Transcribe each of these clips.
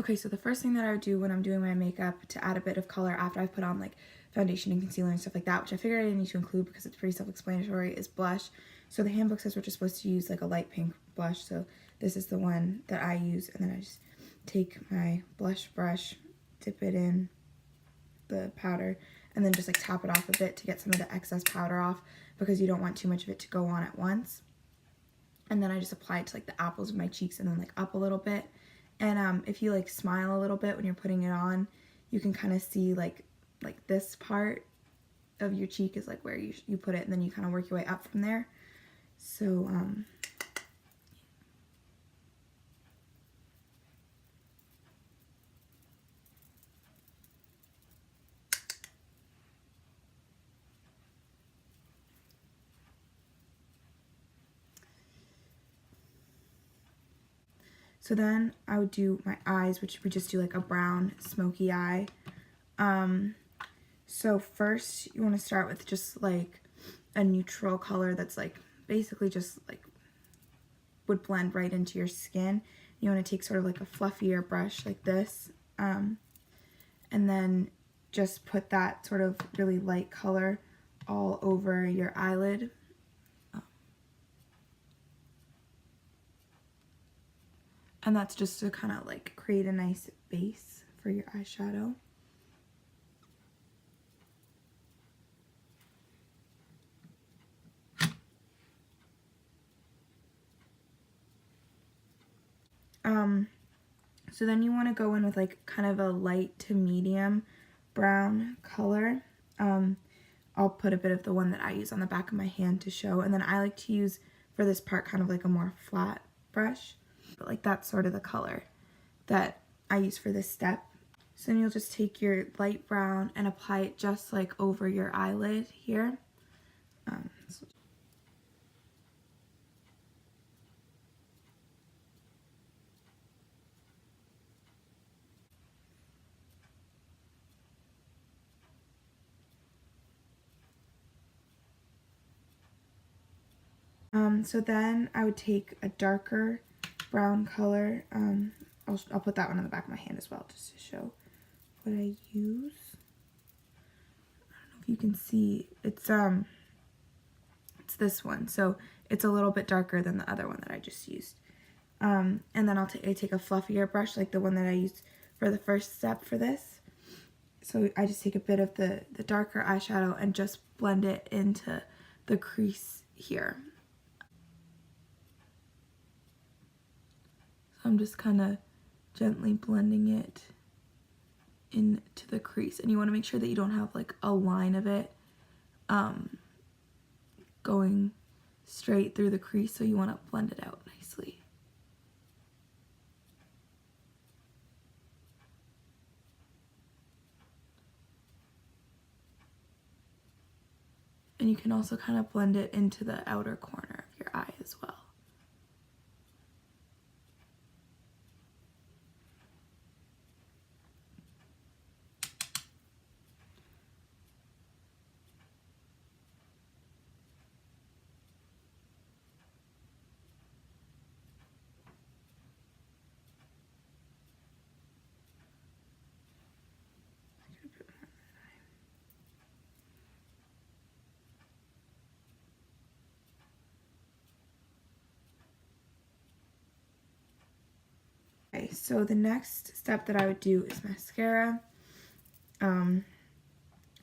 Okay, so the first thing that I would do when I'm doing my makeup to add a bit of color after I've put on like foundation and concealer and stuff like that, which I figured I didn't need to include because it's pretty self-explanatory, is blush. So the handbook says we're just supposed to use like a light pink blush, so this is the one that I use, and then I just take my blush brush, dip it in the powder, and then just like tap it off a bit to get some of the excess powder off because you don't want too much of it to go on at once. And then I just apply it to like the apples of my cheeks and then like up a little bit. And if you like smile a little bit when you're putting it on, you can kind of see like this part of your cheek is like where you put it, and then you kind of work your way up from there. So so then I would do my eyes, which we just do like a brown smoky eye. So first you want to start with just like a neutral color that's like basically just like would blend right into your skin. You want to take sort of like a fluffier brush like this, and then just put that sort of really light color all over your eyelid. And that's just to kind of like create a nice base for your eyeshadow. So then you want to go in with like kind of a light to medium brown color. I'll put a bit of the one that I use on the back of my hand to show, and then I like to use for this part kind of like a more flat brush, but like that's sort of the color that I use for this step. So then you'll just take your light brown and apply it just like over your eyelid here. So then I would take a darker brown color. I'll put that one on the back of my hand as well just to show what I use. I don't know if you can see, it's this one, so it's a little bit darker than the other one that I just used. And then I take a fluffier brush like the one that I used for the first step for this. So I just take a bit of the darker eyeshadow and just blend it into the crease here. So I'm just kind of gently blending it into the crease, and you want to make sure that you don't have like a line of it going straight through the crease, so you want to blend it out nicely. And you can also kind of blend it into the outer corner of your eye as well. Okay, so the next step that I would do is mascara,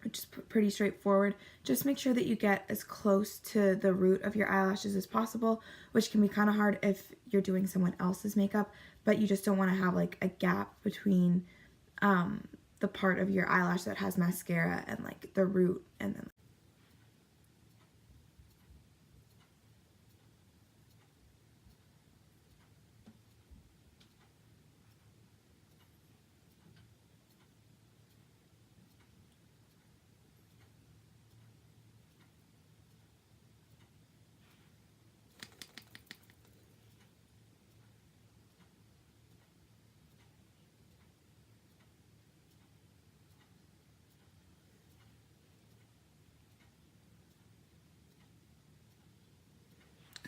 which is pretty straightforward. Just make sure that you get as close to the root of your eyelashes as possible, which can be kind of hard if you're doing someone else's makeup, but you just don't want to have like a gap between the part of your eyelash that has mascara and like the root, and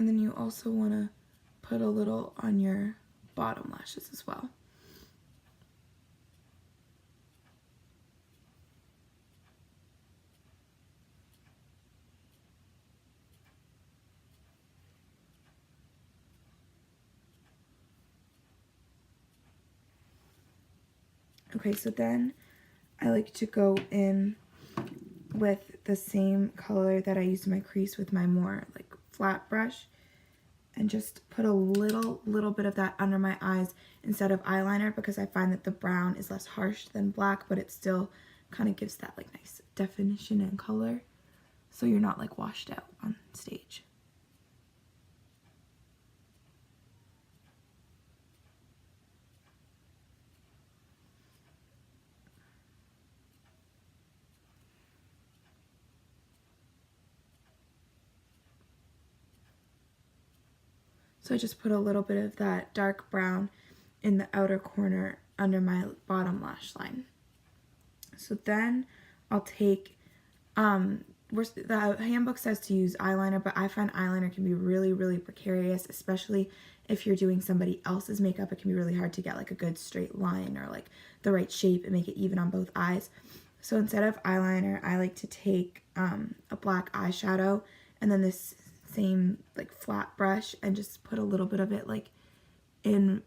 then you also want to put a little on your bottom lashes as well. Okay, so then I like to go in with the same color that I used in my crease with my more like flat brush and just put a little bit of that under my eyes instead of eyeliner, because I find that the brown is less harsh than black, but it still kind of gives that like nice definition and color, so you're not like washed out on stage. So I just put a little bit of that dark brown in the outer corner under my bottom lash line. So then I'll take, the handbook says to use eyeliner, but I find eyeliner can be really precarious, especially if you're doing somebody else's makeup. It can be really hard to get like a good straight line or like the right shape and make it even on both eyes. So instead of eyeliner, I like to take a black eyeshadow and then this same like flat brush and just put a little bit of it like in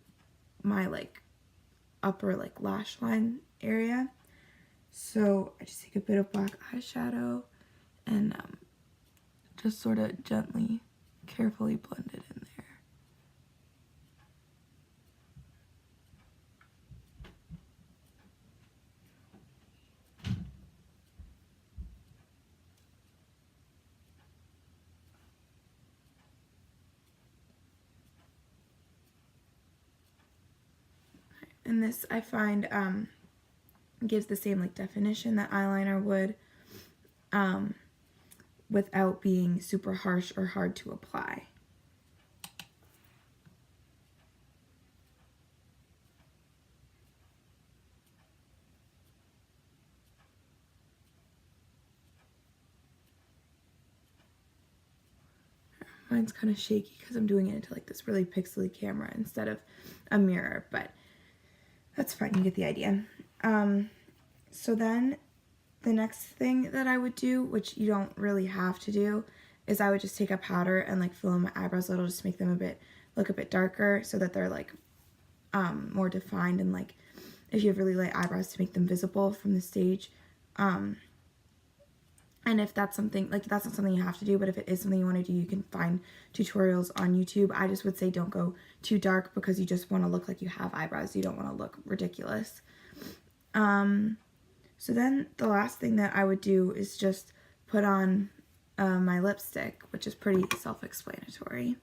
my like upper like lash line area. So I just take a bit of black eyeshadow and just sort of gently, carefully blend it in there. And this I find gives the same like definition that eyeliner would, without being super harsh or hard to apply. Mine's kind of shaky because I'm doing it into like this really pixely camera instead of a mirror, but that's fine, you get the idea. So then the next thing that I would do, which you don't really have to do, is I would just take a powder and like fill in my eyebrows a little, just make them look a bit darker so that they're like more defined, and like if you have really light eyebrows, to make them visible from the stage. And if that's something, like that's not something you have to do, but if it is something you want to do, you can find tutorials on YouTube. I just would say don't go too dark because you just want to look like you have eyebrows. You don't want to look ridiculous. So then the last thing that I would do is just put on my lipstick, which is pretty self-explanatory.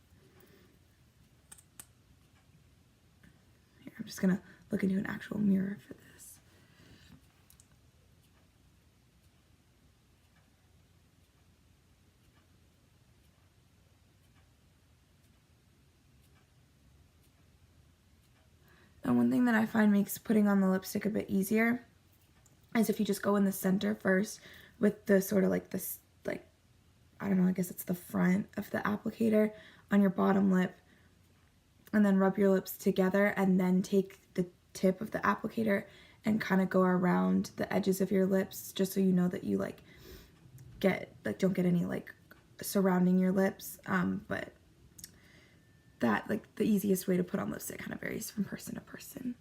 Here, I'm just going to look into an actual mirror for this. And one thing that I find makes putting on the lipstick a bit easier is if you just go in the center first with the sort of like this, like, I don't know, I guess it's the front of the applicator on your bottom lip, and then rub your lips together, and then take the tip of the applicator and kind of go around the edges of your lips, just so you know that you like don't get any like surrounding your lips, but that like the easiest way to put on lipstick kind of varies from person to person.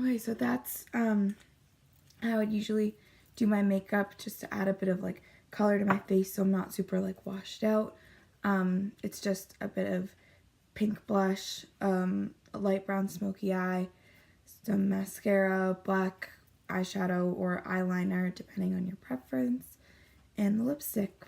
Okay, so that's how I would usually do my makeup, just to add a bit of like color to my face so I'm not super like washed out. It's just a bit of pink blush, a light brown smoky eye, some mascara, black eyeshadow or eyeliner depending on your preference, and the lipstick.